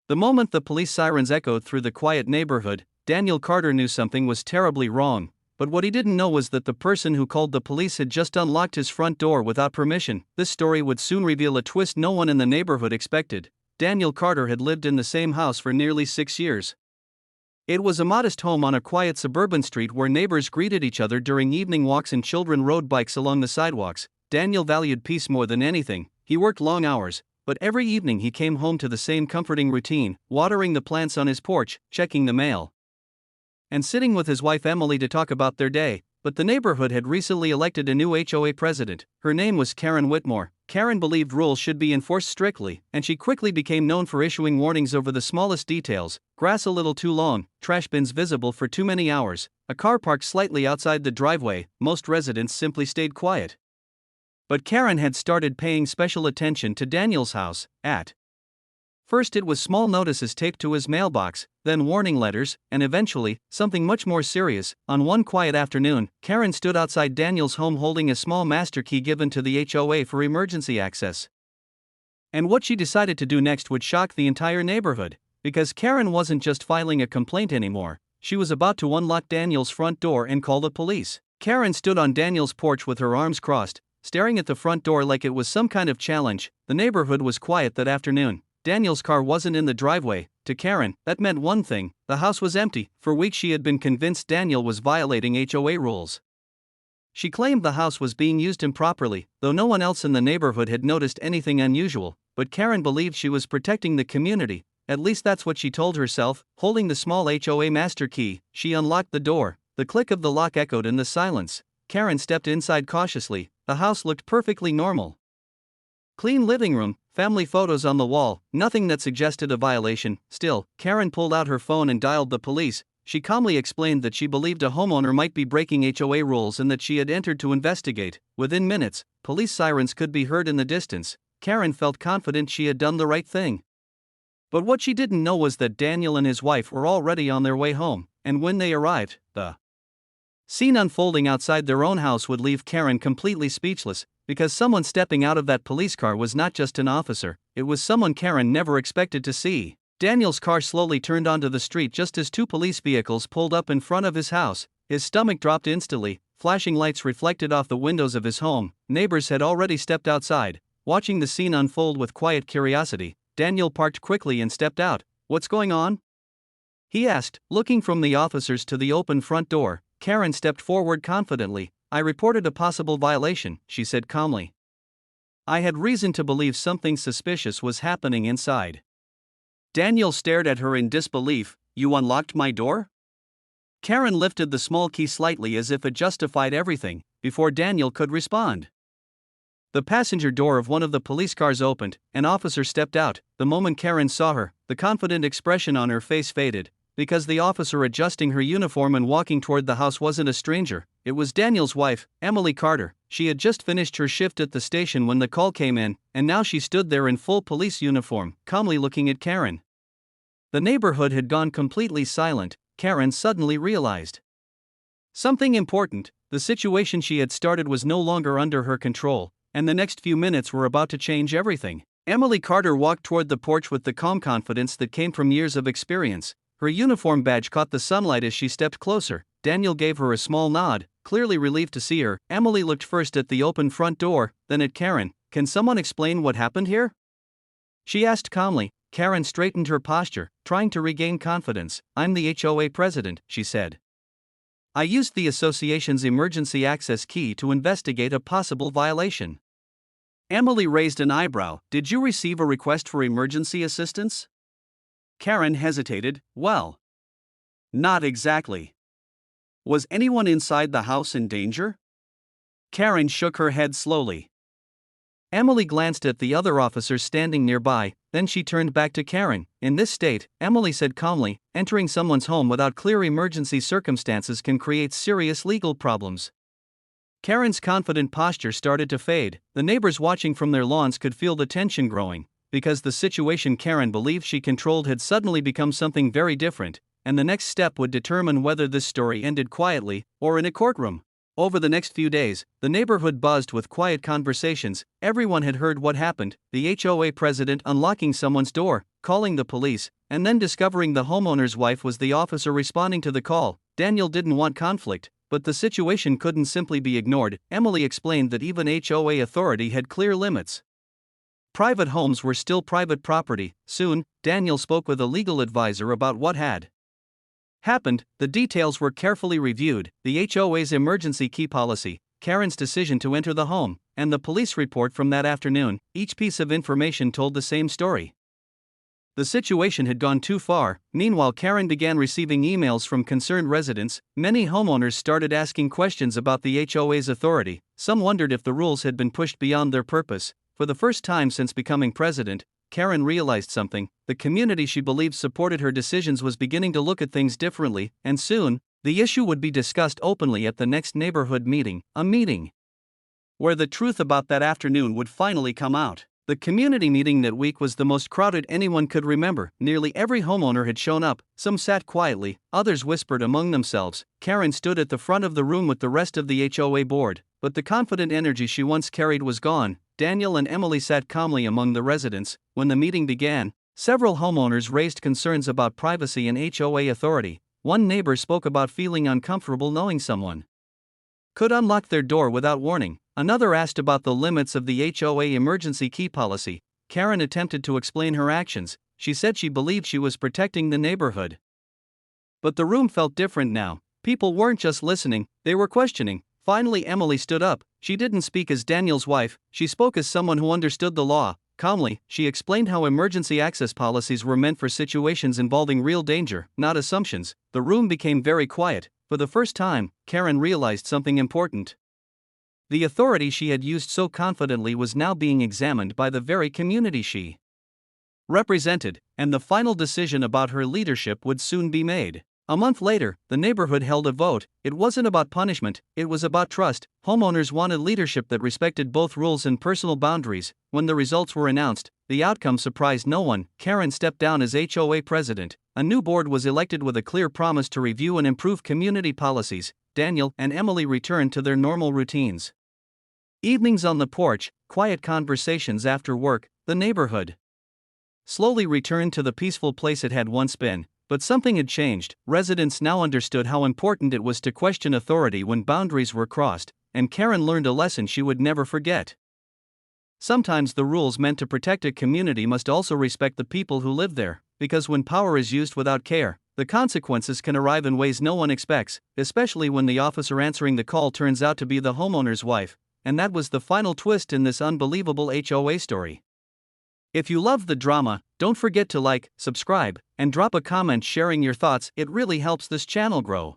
The moment the police sirens echoed through the quiet neighborhood, Daniel Carter knew something was terribly wrong, but what he didn't know was that the person who called the police had just unlocked his front door without permission. This story would soon reveal a twist no one in the neighborhood expected. Daniel Carter had lived in the same house for nearly 6 years. It was a modest home on a quiet suburban street where neighbors greeted each other during evening walks and children rode bikes along the sidewalks. Daniel valued peace more than anything. He worked long hours, but every evening he came home to the same comforting routine, watering the plants on his porch, checking the mail, and sitting with his wife Emily to talk about their day. But the neighborhood had recently elected a new HOA president. Her name was Karen Whitmore. Karen believed rules should be enforced strictly, and she quickly became known for issuing warnings over the smallest details: grass a little too long, trash bins visible for too many hours, a car parked slightly outside the driveway. Most residents simply stayed quiet. But Karen had started paying special attention to Daniel's house. At first it was small notices taped to his mailbox, then warning letters, and eventually, something much more serious. On one quiet afternoon, Karen stood outside Daniel's home holding a small master key given to the HOA for emergency access. And what she decided to do next would shock the entire neighborhood, because Karen wasn't just filing a complaint anymore. She was about to unlock Daniel's front door and call the police. Karen stood on Daniel's porch with her arms crossed, staring at the front door like it was some kind of challenge. The neighborhood was quiet that afternoon. Daniel's car wasn't in the driveway. To Karen, that meant one thing: the house was empty. For weeks she had been convinced Daniel was violating HOA rules. She claimed the house was being used improperly, though no one else in the neighborhood had noticed anything unusual. But Karen believed she was protecting the community. At least that's what she told herself. Holding the small HOA master key, she unlocked the door. The click of the lock echoed in the silence. Karen stepped inside cautiously. The house looked perfectly normal. Clean living room, family photos on the wall, nothing that suggested a violation. Still, Karen pulled out her phone and dialed the police. She calmly explained that she believed a homeowner might be breaking HOA rules and that she had entered to investigate. Within minutes, police sirens could be heard in the distance. Karen felt confident she had done the right thing. But what she didn't know was that Daniel and his wife were already on their way home, and when they arrived, the scene unfolding outside their own house would leave Karen completely speechless, because someone stepping out of that police car was not just an officer, it was someone Karen never expected to see. Daniel's car slowly turned onto the street just as two police vehicles pulled up in front of his house. His stomach dropped instantly. Flashing lights reflected off the windows of his home. Neighbors had already stepped outside, watching the scene unfold with quiet curiosity. Daniel parked quickly and stepped out. "What's going on?" he asked, looking from the officers to the open front door. Karen stepped forward confidently. "I reported a possible violation," she said calmly. "I had reason to believe something suspicious was happening inside." Daniel stared at her in disbelief. "You unlocked my door?" Karen lifted the small key slightly as if it justified everything, before Daniel could respond. The passenger door of one of the police cars opened. An officer stepped out. The moment Karen saw her, the confident expression on her face faded, because the officer adjusting her uniform and walking toward the house wasn't a stranger. It was Daniel's wife, Emily Carter. She had just finished her shift at the station when the call came in, and now she stood there in full police uniform, calmly looking at Karen. The neighborhood had gone completely silent. Karen suddenly realized something important. The situation she had started was no longer under her control, and the next few minutes were about to change everything. Emily Carter walked toward the porch with the calm confidence that came from years of experience. Her uniform badge caught the sunlight as she stepped closer. Daniel gave her a small nod, clearly relieved to see her. Emily looked first at the open front door, then at Karen. "Can someone explain what happened here?" she asked calmly. Karen straightened her posture, trying to regain confidence. "I'm the HOA president," she said. "I used the association's emergency access key to investigate a possible violation." Emily raised an eyebrow. "Did you receive a request for emergency assistance?" Karen hesitated. "Well, not exactly." "Was anyone inside the house in danger?" Karen shook her head slowly. Emily glanced at the other officers standing nearby, then she turned back to Karen. "In this state," Emily said calmly, "entering someone's home without clear emergency circumstances can create serious legal problems." Karen's confident posture started to fade. The neighbors watching from their lawns could feel the tension growing, because the situation Karen believed she controlled had suddenly become something very different, and the next step would determine whether this story ended quietly or in a courtroom. Over the next few days, the neighborhood buzzed with quiet conversations. Everyone had heard what happened: the HOA president unlocking someone's door, calling the police, and then discovering the homeowner's wife was the officer responding to the call. Daniel didn't want conflict, but the situation couldn't simply be ignored. Emily explained that even HOA authority had clear limits. Private homes were still private property. Soon, Daniel spoke with a legal advisor about what had happened. The details were carefully reviewed: the HOA's emergency key policy, Karen's decision to enter the home, and the police report from that afternoon. Each piece of information told the same story. The situation had gone too far. Meanwhile, Karen began receiving emails from concerned residents. Many homeowners started asking questions about the HOA's authority. Some wondered if the rules had been pushed beyond their purpose. For the first time since becoming president, Karen realized something: the community she believed supported her decisions was beginning to look at things differently, and soon, the issue would be discussed openly at the next neighborhood meeting, a meeting where the truth about that afternoon would finally come out. The community meeting that week was the most crowded anyone could remember. Nearly every homeowner had shown up. Some sat quietly, others whispered among themselves. Karen stood at the front of the room with the rest of the HOA board, but the confident energy she once carried was gone. Daniel and Emily sat calmly among the residents. When the meeting began, several homeowners raised concerns about privacy and HOA authority. One neighbor spoke about feeling uncomfortable knowing someone could unlock their door without warning. Another asked about the limits of the HOA emergency key policy. Karen attempted to explain her actions. She said she believed she was protecting the neighborhood. But the room felt different now. People weren't just listening, they were questioning. Finally, Emily stood up. She didn't speak as Daniel's wife, she spoke as someone who understood the law. Calmly, she explained how emergency access policies were meant for situations involving real danger, not assumptions. The room became very quiet. For the first time, Karen realized something important. The authority she had used so confidently was now being examined by the very community she represented, and the final decision about her leadership would soon be made. A month later, the neighborhood held a vote. It wasn't about punishment, it was about trust. Homeowners wanted leadership that respected both rules and personal boundaries. When the results were announced, the outcome surprised no one. Karen stepped down as HOA president. A new board was elected with a clear promise to review and improve community policies. Daniel and Emily returned to their normal routines. Evenings on the porch, quiet conversations after work. The neighborhood slowly returned to the peaceful place it had once been. But something had changed. Residents now understood how important it was to question authority when boundaries were crossed, and Karen learned a lesson she would never forget. Sometimes the rules meant to protect a community must also respect the people who live there, because when power is used without care, the consequences can arrive in ways no one expects, especially when the officer answering the call turns out to be the homeowner's wife. And that was the final twist in this unbelievable HOA story. If you love the drama, don't forget to like, subscribe, and drop a comment sharing your thoughts. It really helps this channel grow.